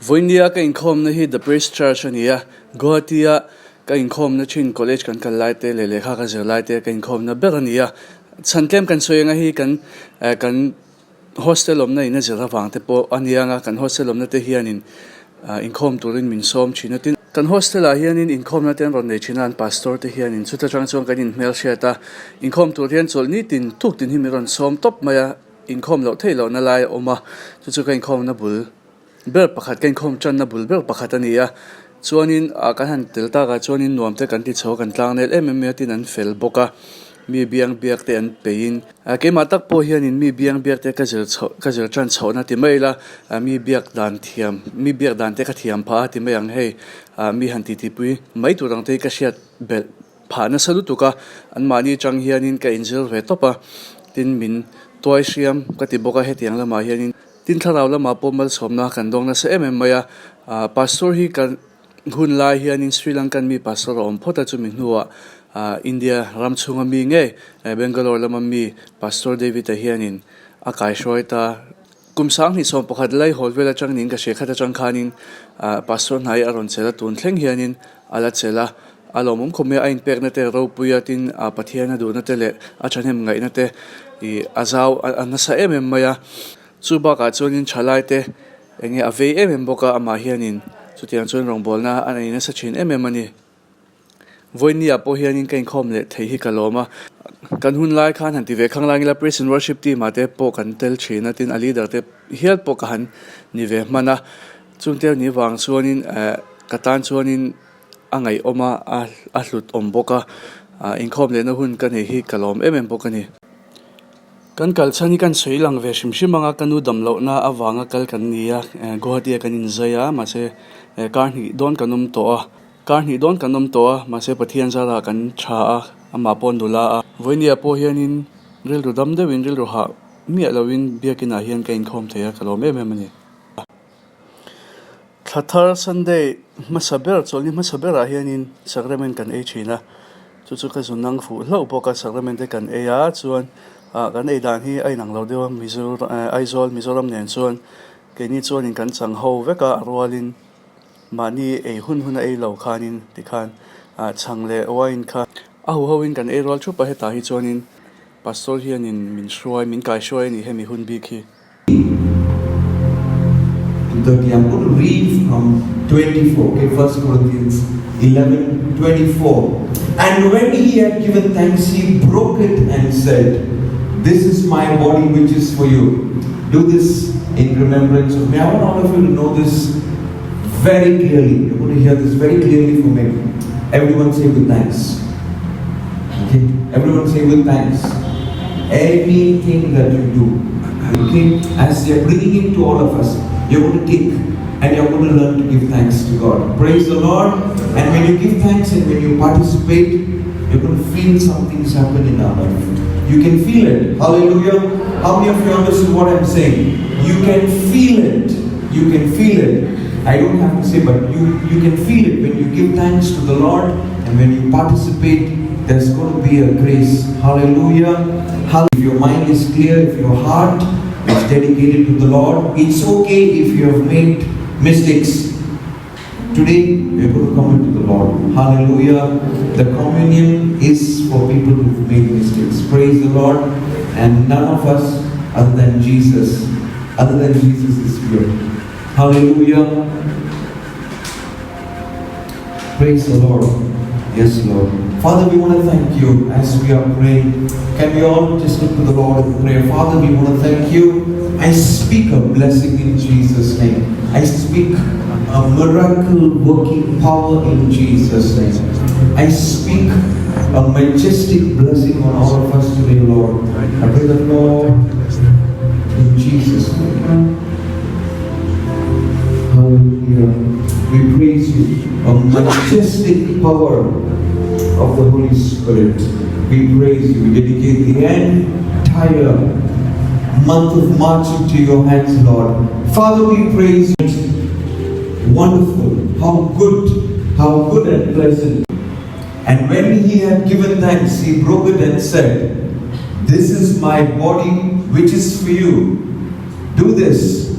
Voindia ka Inkhawm na hi the Praise Church ania Guwahati ka Inkhawm na chin college kan laite le lekha ka zer laite ka Inkhawm na berania chantlem kan soyenga hi kan hostel om na ina zera wangte po ania nga kan hostel om na te hianin Inkhawm turin min sawm chinatin kan hostel a hianin Inkhawm na ten ron nei chinan pastor te hianin chuta chang kan in mel sheta Inkhawm tur hian chol ni tin tuk tin himiron sawm top maya Inkhawm lo theih lo na lai oma chu ka Inkhawm na bul ber pakhat kan Inkhawm chan na bul ber pakhat ania chuanin kan han telta ka chuanin nuam te kan ti chho kan tlang nel tin an fel boka mi biang biak te an pein ke matak po hianin mi biang biak te ka zer chan chhona ti maila mi biak dan te ka thiam pha ti mayang hei mi han ti pui mai tu rang te ka siat bel phana salu tuka an mani chang hianin ka injil ve topa tin min toy siam ka ti boka hetiang lama hianin tin tharau lama pomal somna kan dong na se maya pastor hi kan hun lai hianin Sri Lankan mi pastor om phota chu min huwa India ramchunga mi nge Bangalore lama mi pastor David hianin akai shoita kumsang ni som pakhat lai holvela changnin ka shekhata changkhanin pastor nai aron chela tun thleng hianin ala chela alomum khome ain pekna te ro puyatin pathiana du na tele achanem ngai na te I azaw anasa maya chuba ka chuanin chalai te enge avei boka ama hianin chutiang chuan rongbol na anaina sachin ani voinia po hianin ka Inkhawm le theih kaloma kan hun lai khan han ti ve khang langila praise and worship team ate po kan tel china tin ali dar te hial po kan ni ve mana chungtel ni wang chuanin katan chuanin angai oma a hlut boka Inkhawm le na hun kan hi kalom boka ni kan kalchani kan soilang ve shimshimanga kanu damlo na awanga kal kan nia Guwahati kan inzaya mase karni don kanum to mase pathian zara kan tha ama pon dula voinia po hianin ril ru dam de win ril ru ha mi alawin biakina hian ka Inkhawm theia kalom mani Thatar Sunday masaber hianin sacrament kan china chu ka zunang fu hlo boka sacrament kan ya chuan kan dan hi ai nang lo dewa Mizoram nen chuan ke ni chuan in kan chang ho veka arwalin mani hun ai lo khanin tikhan changle wain kha hoin kan rol chu pa heta hi chuan in pastor hianin min shruai min kai shruai ni hemi hun bi khi 30. I'm going to read from 24, okay, 1 Corinthians 11:24. And when he had given thanks, he broke it and said, "This is my body which is for you. Do this in remembrance of me." I want all of you to know this very clearly. You're going to hear this very clearly from me. Everyone say with thanks. Okay? Everyone say with thanks. Anything that you do, okay, as they're bringing it to all of us, you're going to take and you're going to learn to give thanks to God. Praise the Lord. And when you give thanks and when you participate, you're going to feel something's happen in our life. You can feel it. Hallelujah. How many of you understand what I'm saying? You can feel it. You can feel it. I don't have to say, but you can feel it when you give thanks to the Lord and when you participate. There's going to be a grace. Hallelujah. If your mind is clear, if your heart is dedicated to the Lord, it's okay if you have made mistakes. Today, we're going to come into the Lord. Hallelujah. The communion is for people who've made mistakes. Praise the Lord. And none of us, other than Jesus is pure. Hallelujah. Praise the Lord. Yes, Lord. Father, we want to thank you as we are praying. Can we all just look to the Lord in prayer? Father, we want to thank you. I speak a blessing in Jesus' name. I speak a miracle working power in Jesus' name. I speak a majestic blessing on all of us today, Lord. I pray that, Lord, in Jesus' name. Hallelujah. We praise you. A majestic power of the Holy Spirit. We praise you. We dedicate the entire month of March into your hands, Lord. Father, we praise you. Wonderful. How good and pleasant. And when he had given thanks, he broke it and said, "This is my body which is for you. Do this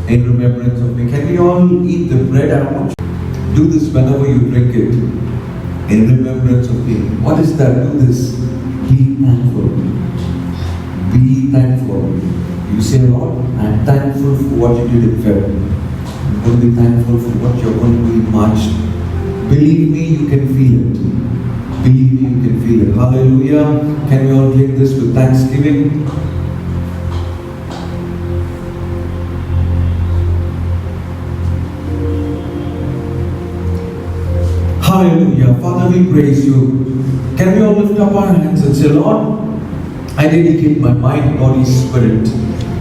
in remembrance of me. Can we all eat the bread? I want you to do this whenever you drink it, in remembrance of me. What is that? Do this. Be thankful. Be thankful. You say, Lord, I'm thankful for what you did in February. I'm going to be thankful for what you're going to do in March. Believe me, you can feel it. Believe me, you can feel it. Hallelujah. Can we all drink this with thanksgiving? Hallelujah. Father, we praise you. Can we all lift up our hands and say, Lord, I dedicate my mind, body, spirit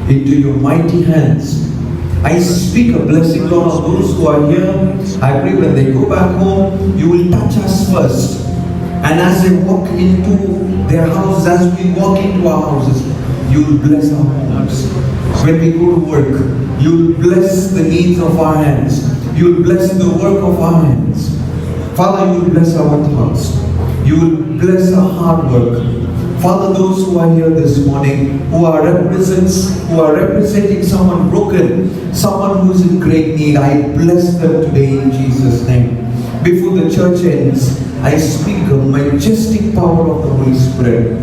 into your mighty hands. I speak a blessing, Lord, on those who are here. I pray when they go back home, you will touch us first. And as they walk into their houses, as we walk into our houses, you will bless our homes. When we go to work, you will bless the needs of our hands. You will bless the work of our hands. Father, you will bless our thoughts. You will bless our hard work. Father, those who are here this morning, who are representing someone broken, someone who is in great need, I bless them today in Jesus' name. Before the church ends, I speak a majestic power of the Holy Spirit.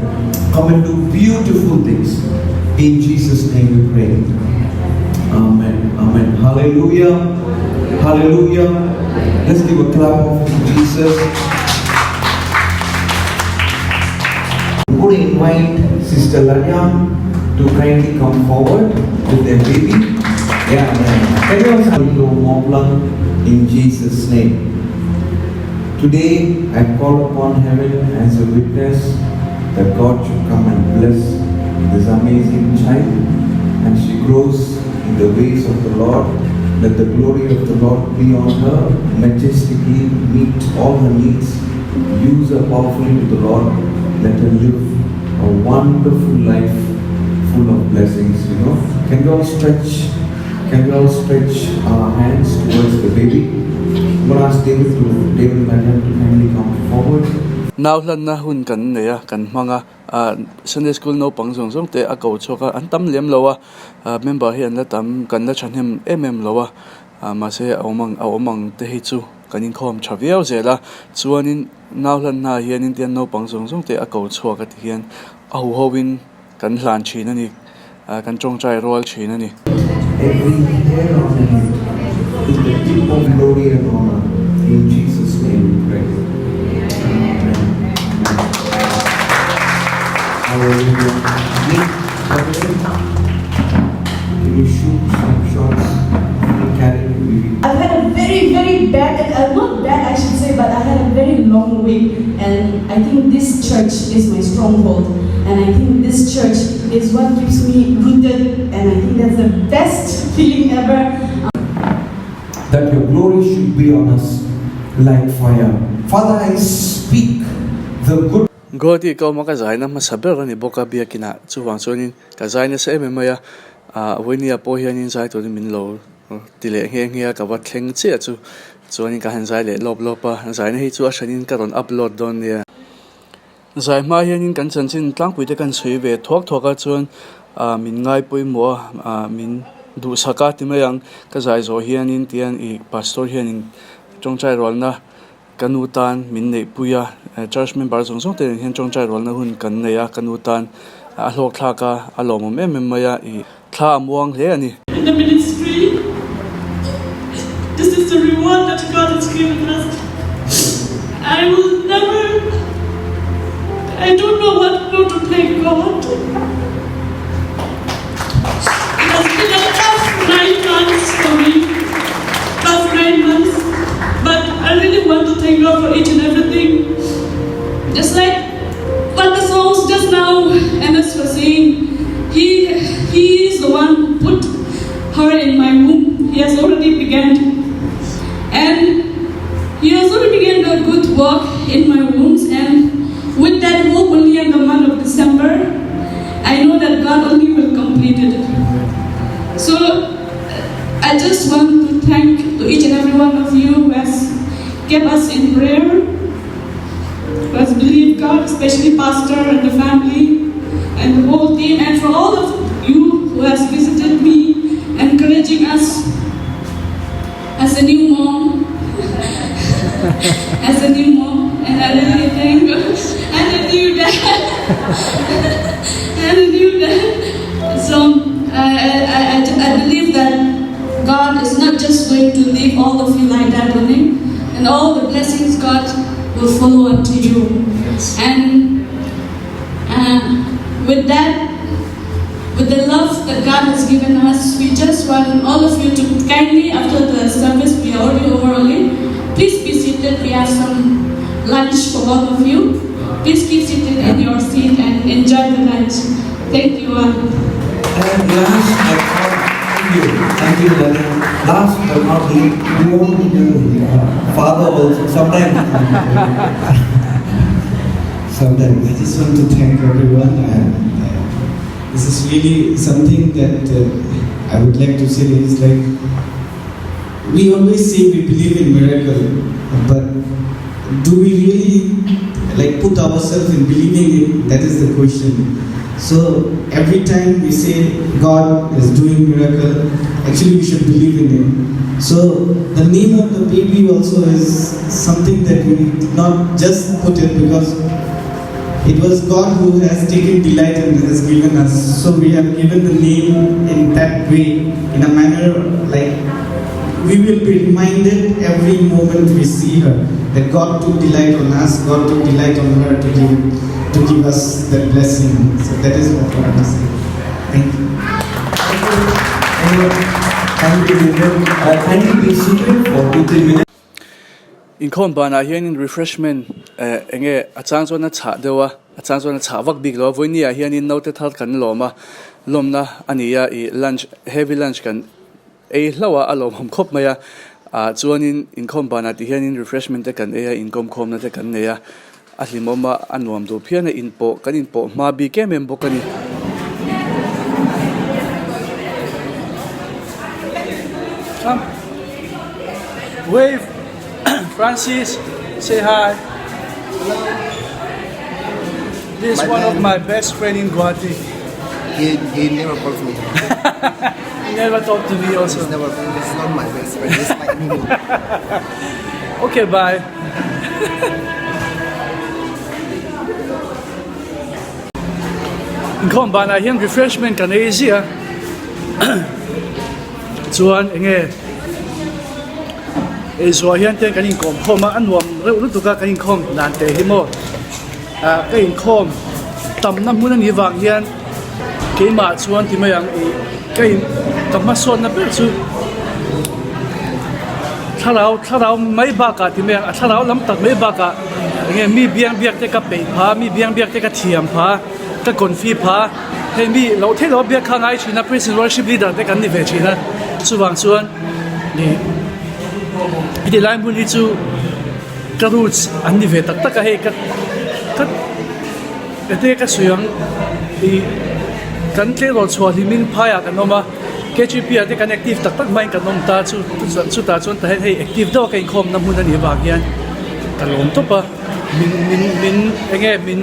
Come and do beautiful things. In Jesus' name we pray. Amen. Amen. Hallelujah. Hallelujah. Let's give a clap of Jesus. I'm going to invite Sister Lanya to kindly come forward with their baby. Yeah, can you also do Momplang in Jesus' name? Today I call upon heaven as a witness that God should come and bless this amazing child, and she grows in the ways of the Lord. Let the glory of the Lord be on her, majestically meet all her needs, use her powerfully to the Lord. Let her live a wonderful life full of blessings, you know. Can we all stretch our hands towards the baby? I'm going to ask David and Daniel to kindly come forward. Now na hun kan neya kan mga Sunday school no pang song te akaw choka antam lem lawa member hi an la tam kan la chanhem lawa mase awmang theih chu kan Inkhawm chaviau zela chuanin naulan na hianin tian no pang song te akaw choka ti hian ahu howin kan hlan thin ani kan chongchai rol thin ani. Every hair on the head is the tip of glory and honor. In Jesus' name we pray. Amen. Hallelujah. Can you shoot some shots? Carry the baby. I've had a very bad, not bad I should say, but I had a very long week, and I think this church is my stronghold, and I think this church is what keeps me rooted, and I think that's the best feeling ever. That your glory should be on us like fire. Father, I speak the good. Guwahati ikaw makazay na masaber ni boka biya kina chuwang chuanin kazay na sa maya wini apo hianin zai to min lo tile heng ka wat thleng che chu chuanin ka han zai le lopa zai na hi chu ashanin ka ron upload don nia zai ma hianin kan chanchin tlangpui te kan sui ve thok chuan min ngai pui mo min du saka ti mayang ka zai zo hianin tian I pastor hianin chongchai rol na kanutan min nei puya church member song te hian chongchai rol na hun kan neya kanutan Hlawkthlak alom maya I thla amuang hle ani. In the ministry, this is the reward that God has given us. I don't know what to thank God. It has been a tough 9 months for me, tough 9 months, but I really want to thank God for each and everything. Just like what the songs just now MS was saying, He is the one who put her in my womb. He has already begun, and He has already begun a good work in my wombs, and with that hope only in the month of December, I know that God only will complete it. So I just want to thank to each and every one of you who has kept us in prayer, who has believed God, especially Pastor and the family and the whole team, and for all of you who has visited me, encouraged encouraging us as a new mom. As a new mom, and I really thank God. And a new dad. And a new dad. So I believe that God is not just going to leave all of you like that on Him, and all the blessings God will follow unto you. Yes. And with that, with the love that God has given us, we just want all of you to kindly, after the service, we are already over early. Please be seated. We have some lunch for all of you. Please keep seated in your seat and enjoy the lunch. Thank you all. And last but not thank you, Dada. Last but not least, we want to do father also. Sometimes I just want to thank everyone, and this is really something that I would like to say is like, we always say we believe in miracle, but do we really put ourselves in believing it? That is the question. So every time we say God is doing miracle, actually we should believe in Him. So the name of the baby also is something that we did not just put it because it was God who has taken delight and has given us. So we have given the name in that way, in a manner like we will be reminded every moment we see her that God took delight on us, God took delight on her to give us that blessing. So that is what I want to say. Thank you. thank you, Vivian. Thank you, be seated for 2-3 minutes. Inkhawm bana hian in refreshment enge achang chona cha dewa achang chona cha vak big lo voinia hian in note thal kan loma lomna ania I lunch heavy lunch kan hlawa alom hom khop maya chuanin Inkhawm bana ti hian in refreshment te kan Inkhawm khom na te kan neya ahlimoma anwam do phian in po kan in po ma bi ke mem bokani wave Francis, say hi. This is one of my best friends in Guwahati. He never calls me. He never talked to me also. He's not my best friend. He's my enemy. Okay, bye. Inkhawm bana hian refreshment kan easy chuan enge so hian te kan Inkhawm khoma anwam hluthlak kan Inkhawm nan te himo kan Inkhawm tamna mun ani wang hian keima chuan ti mayang kai tamma son na ber chu tharau mai ba ka ti mayang tharau lam tak mai ba ka nge mi biang biak te ka pe pha mi biang biak te ka thiam pha ka konfi pha he mi lo the lo biak khangai china president worship leader te kan ni ve china chuwang chuan ni ide lai mun li chu ka roots an ni ve tak tak he ka te ka suyang I kan tle ro chwa limin phaya kan noma KGP ate kan active tak tak mai kan nom ta chu ta chon ta he active do ka Inkhawm na mun ani ba hian ka lom to pa min enge min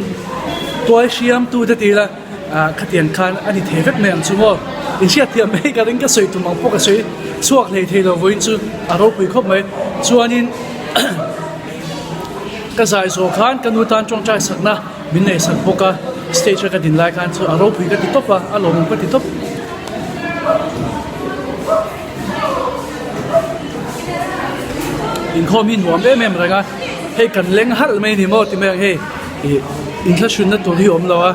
toy siam tu da tila khatian khan ani thevek me am chumo in sia thiam me ka ring ka soi tu mang po ka soi chuak le thelo voin chu aro pui khop mai chuanin ka zai zo khan kanu tan chong chai sakna min nei sak poka stage ka din lai khan chu aro pui ka ti topa alom ka ti top Inkhawm in huam be mem ranga he kan leng hal mai ni mo ti me he in thla shun na to hi om lawa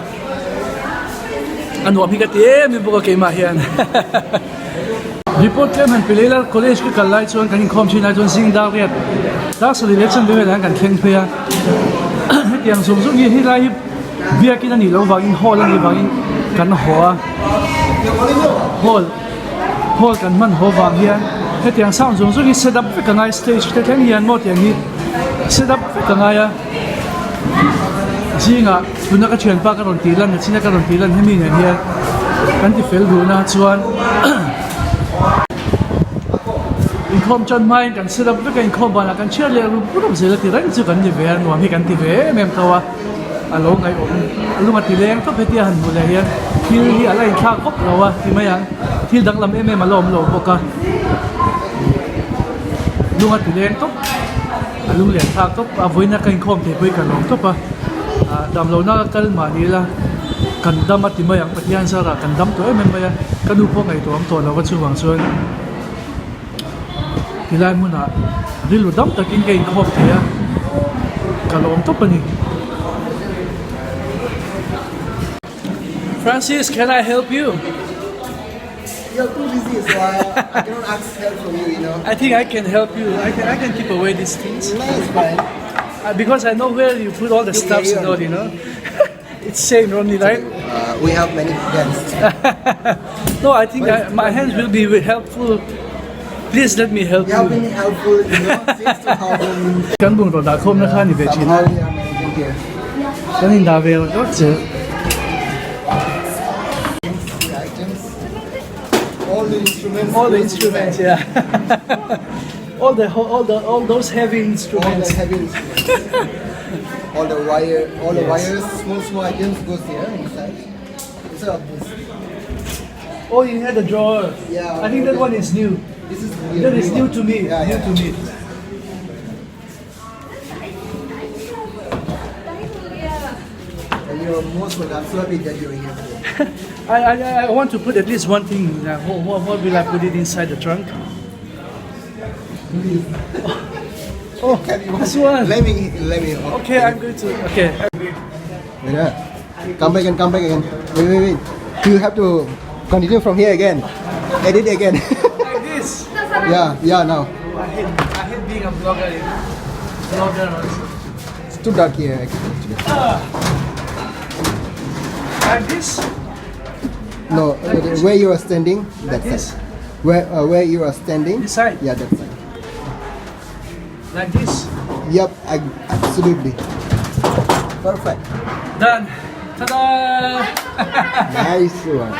anwam hi ka te mi bo ka ma hian report claim and Pilar college ke kalai chuan kan Inkhawm china chuan sing da riat da so election be lan kan thleng phia hetiang zum zum hi lai biakin ani lo wangin hall ani wangin kan hoa hall kan man ho wang hian hetiang sound zum zum hi set up ka ngai stage te theng hian mo tiang hi set up ka ngai ya jinga tuna ka thian pa ka ron tilan na china ka ron tilan hemi ne hian kan ti fel ru na chuan Inkhawm chan mai kan set up ka Inkhawm bana kan share le ru purum zela ti rang chu kan ni ve nuam hi kan ti ve mem tawa alo ngai om alunga tileng to petia han bule hian thil hi alai tha kop lawa ti maya thil dang lam em alom lo boka lunga tileng to alung le tha to avoina kain khom te pui kan lom to pa dam lo na kal ma ni la kan dam ati maya patian sara kan dam to em maya kanu po ngai to am to lawa chu wang chuan tilai muna rilu dam takin kain khom te ya kalom to pani. Francis, can I help you? You're too busy, so I cannot ask help from you, you know. I think I can help you. I can keep away these things. No, it's fine. Because I know where you put all the stuffs and all, you know. It's same only, right? We have many hands. No, I think my hands will be helpful. Please let me help You have you. been helpful, you know, since 2000. Kan bung ro da khom na kha ni ve chin. Somehow we are managing here. Kan in da ve ro che. The items, all the instruments. All the instruments, yeah. all those heavy All instruments. the heavy instruments. all the wires, small items goes here inside. Instead of this. Oh, you had a drawer. Yeah. I think that one is new. This is That is new to me. Yeah, New to me. And you're most welcome. I'm so happy that you're here today. I want to put at least one thing. What will I put it inside the trunk? Oh, this one. Let me. Okay, I'm going to. Okay. Yeah. Come back again. Wait. You have to continue from here again. Edit again. Like this. yeah, now. I hate being a vlogger. Vlogger also. It's too dark here actually. Like this. No, where you are standing, Like that this. side. Where you are standing? This side. Yeah, that side. Like this. Yep, absolutely. Perfect. Done. Ta-da! Nice one.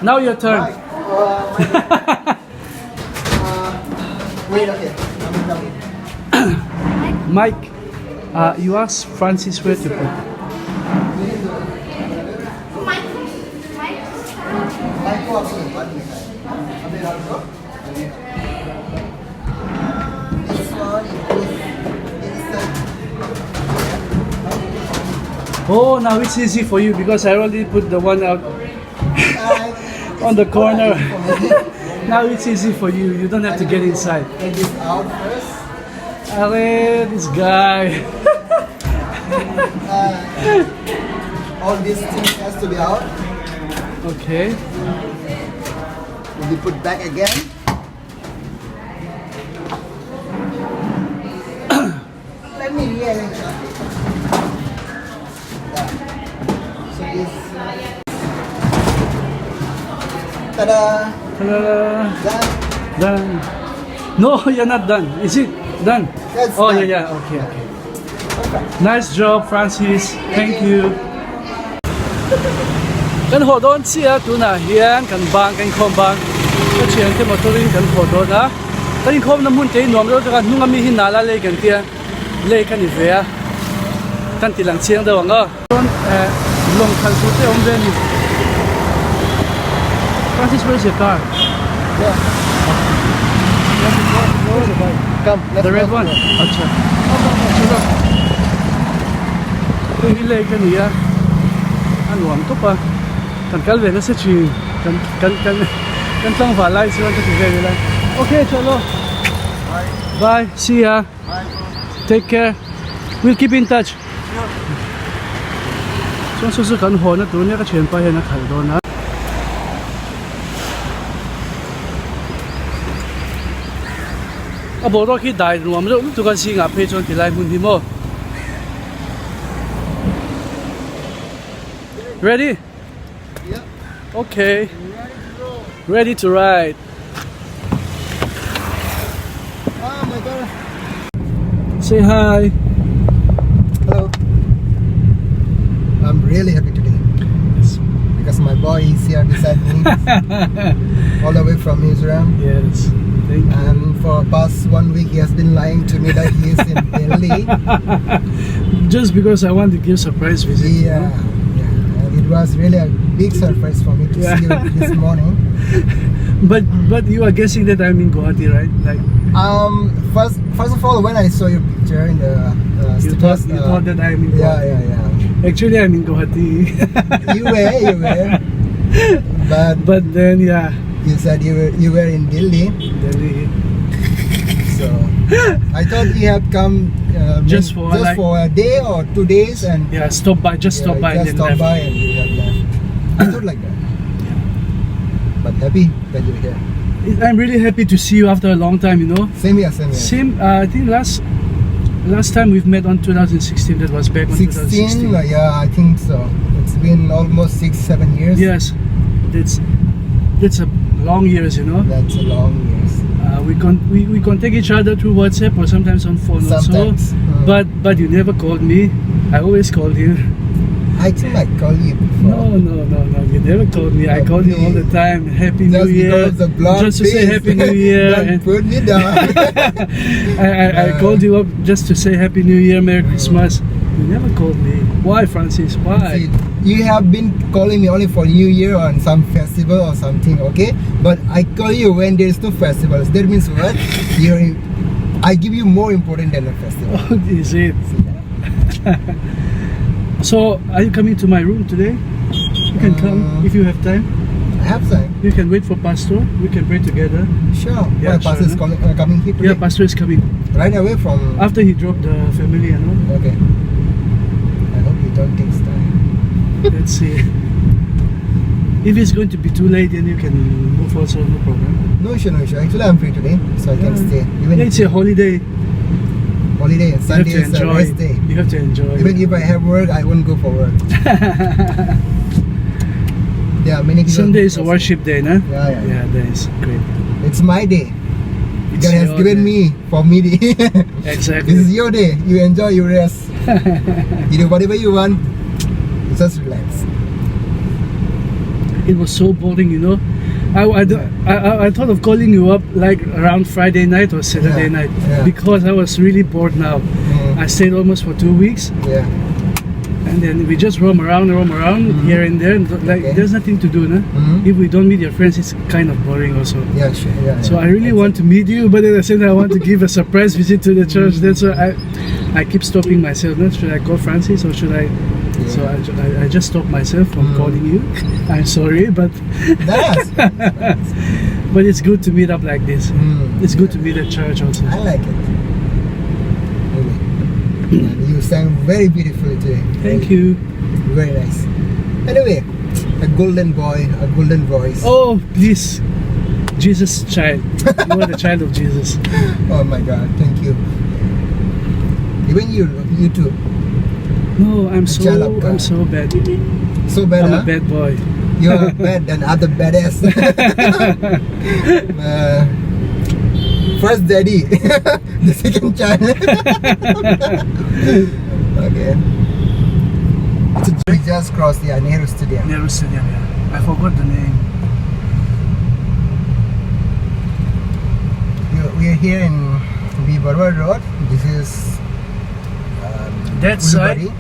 Now your turn. Wait, okay. I'm down. Mike, you ask Francis where to put. This one is inside. Oh, now it's easy for you because I already put the one out on the corner. Now it's easy for you. You don't have to get inside. Take this out first. Arre, this guy. All these things has to be out. Okay. Will be put back again. Let me rearrange that. Yeah. So this. Ta-da! Ta-da. Done. Done. No, you're not done. Is it done? That's oh, done. yeah. Okay. Nice job, Francis. Thank you. Kan ho don sia tu na hian kan bang kan khom bang ka chian te motorin kan ho do na kan khom na mun te nom ro ka nu ngami hin nala le kan tia le kan i ve kan ti lang chiang da wang don long khal su te om ve ni Francis, where's your car? Yeah. Come, let's The red go. one? Acha. Tôi nghĩ lên cái này ăn uống tốt à, cần cái về nó sẽ chỉ cần tăng vào lại xíu cho về lại. Okay, chalo. Bye. See ya. Take care. We'll keep in touch. Chúng tôi sẽ cần hồ nó tụi nó cái chuyện phải nó khởi đồ nó. À bộ đó khi đại rồi mà lúc tụi con xin ngáp phê cho thì lại muốn đi mua. Ready? Yeah. Okay. Ready to ride. Oh my god. Say hi. Hello. I'm really happy today because my boy is here beside me all the way from Israel. Yes. Thank you. And for past 1 week he has been lying to me that he is in Delhi. Just because I want to give surprise visit. Yeah, yeah. And it was really a big surprise for me to see you this morning. But you are guessing that I'm in Guwahati, right? Like First of all, when I saw your picture in the you status, thought that I'm in Guwahati. yeah. Actually, I'm in Guwahati. You were. But then yeah, You said you were in Delhi. Delhi. So I thought you had come Just for a day or 2 days and Yeah, stop by, just stop by and just then stop left. by and you have left. I thought like that. But happy that you're here. I'm really happy to see you after a long time, you know. Same here. I think last time we've met on 2016, that was back on 16, 2016. yeah, I think so. It's been almost 6-7 years. Yes, that's a long years, you know. That's a long years. We contact each other through WhatsApp or sometimes on phone Sometimes, also. But you never called me. I always called you. I think I called you before. No, you never called me. I No, called you all the please. time. Happy New Just Year. because the blonde Just to say face. Happy New Year. Don't And put me down. I called you up just to say Happy New Year, Merry Christmas. You never called me. Why, Francis? Why? See, you have been calling me only for New Year on some festival or something, okay? But I call you when there is no festivals. That means what? I give you more important than a festival. Oh, is it? So, are you coming to my room today? You can come if you have time. I have time. You can wait for Pastor. We can pray together. Sure. Yeah, My pastor is sure, coming here today. Yeah, Pastor is coming. Right away from... After he dropped the family, you know. Okay. I hope you don't take time. Let's see. If it's going to be too late, then you can move also, no problem. No issue. Actually, I'm free today, so I can stay. Even Yeah, it's a holiday. holiday and Sunday You have is to a enjoy. rest day. You have to enjoy. Even if I have work, I won't go for work. There are many people. Sunday is a worship day, no? Yeah. Yeah, that is great. It's my day. It's God has your given day. me for me. Exactly. This is your day. You enjoy, you rest. You do whatever you want. Just relax. It was so boring, you know. I thought of calling you up like around Friday night or Saturday Yeah, night yeah. because I was really bored now. I stayed almost for 2 weeks, Yeah. and then we just roam around here and there. And like Okay. there's nothing to do, no? If we don't meet your friends, it's kind of boring also. Yeah, sure. Yeah. So I really want to meet you, but at the same time I want to give a surprise visit to the church. That's why I keep stopping myself. No? Should I call Francis or should I? So I just stopped myself from calling you. I'm sorry, but That's but it's good to meet up like this. It's good to meet at church also. I like it. Really. And you sang very beautifully today. Thank you. Very nice. Anyway, a golden boy, a golden voice. Oh, please, Jesus' child. You are the child of Jesus. Oh my God, thank you. Even you too. No, I'm child of God. so bad. So bad, I'm huh? a bad boy. You're bad than other badass. First daddy, the second child. Okay. We just crossed the Nehru Stadium. Nehru Stadium, yeah. I forgot the name. We are here in Barwar Road. This is That side, Ulubari.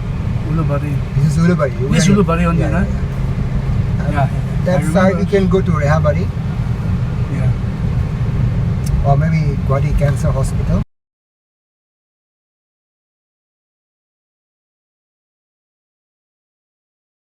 Ulubari. This is Ulubari. This is Ulubari only, yeah, huh? yeah. Yeah. That I side remember. we can go to Rehabari Yeah. or maybe Guwahati Cancer Hospital.